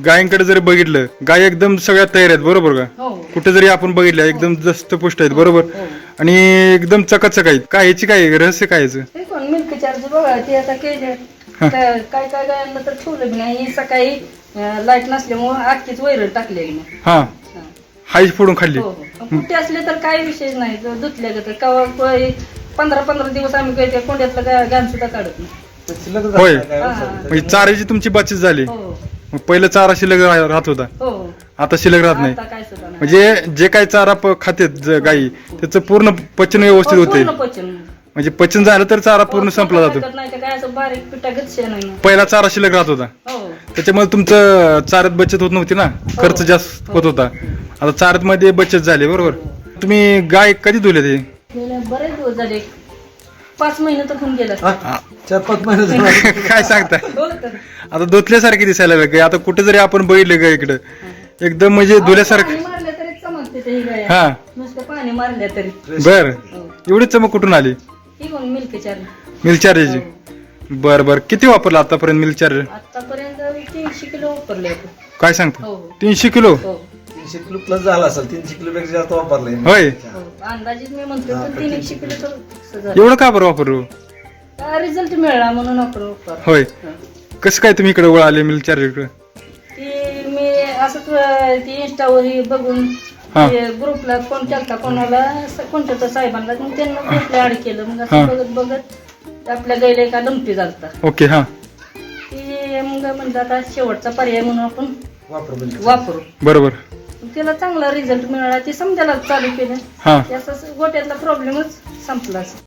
गायींकडे जरी बघितलं, गाय एकदम सगळ्या तयार आहेत बरोबर का? हो कुठे जरी आपण बघितल्या एकदम जस्त पुष्ट आहेत बरोबर, हो. आणि एकदम चकाचक आहेत. काय याची काय रहस्य काय याचं? ते कोण मिल्क चार्ज बघा ते आता केले काय काय गायांना तर ठेवलं बी नाही. सकाळी लाईट नसल्यामुळे आखीच वैरण टाकलेली नाही. हा, हाईच फोडून खाल्ली. हो हो कुठे असले तर काही विषय नाही. धुतल्या गेलं कवा 15-15 दिवस आम्ही काही त्या कोंड्यातलं घाण सुद्धा काढत नाही. होय, हा. म्हणजे चाऱ्याची तुमची बचत झाली. हो मग पहिलं चारा शिल्लक राहत होता, हो आता शिल्लक राहत नाही. आता काय सुद्धा नाही. म्हणजे जे काही चारा खातेत गायी त्याचं पूर्ण पचन व्यवस्थित हो, होते. पूर्ण पचन. म्हणजे पचन झालं तर चारा पूर्ण संपला जातो. नाही तर काय असं बारीक पिठागत शेण आहे ना. पहिला चारा शिल्लक राहत होता, हो त्याच्यामुळे तुमचं चाऱ्यात बचत होत नव्हती ना, खर्च जास्त होत होता. आता चाऱ्यात मध्ये बचत झाली बरोबर. तुम्ही गाय कधी धुले ते? गेल्या बरेच दिवस झाले. 5 महिने तर होऊन गेला. 4-5 महिने काय सांगता? हो तर. आता धुतल्यासारखी दिसायला लागली. आता कुठे जरी आपण बघितलं गाय इकडं एकदम म्हणजे धुल्यासारखं. पाणी मारल्या तरी चमकते ते ही गाय. हा नुसतं पाणी मारल्या तरी. बर, हो. एवढी चमक कुठून आली? ही कोण मिल्क चार्ज. मिल्क चार्जची. बर बर, किती वापरला आतापर्यंत मिल्क चार्ज? आतापर्यंत 300 किलो वापरले होते. काय सांगता? हो 300 किलो? हो 300 किलो प्लस झाला असेल. 300 किलो पेक्षा जास्त वापरलंय मी. होय, हो अंदाजित मी म्हणते पण 300 किलो तर झालं. एवढं का बरं वापरू? रिझल्ट मिळाला म्हणून वापर. होय, कसं काय तुम्ही इकडे वळाले मिल्क चार्ज इकडे? ती मी असंच ती इंस्टावर ही बघून हा. ग्रुपला फोन केलता कोणाला कोणत्या तर साहेबांना, मग त्यांना ग्रुपला ऍड केलं. मग हा. असं बघत बघत आपल्या गायला एका लंपी झालता. ओके, हा ती मग म्हणलं आता शेवटचा पर्याय म्हणून आपण वापर वापरू. बरोबर. त्याला चांगला रिझल्ट मिळाला. ती समजायला चालू केलं. हा, त्याचा गोट्यातला प्रॉब्लेमच संपला.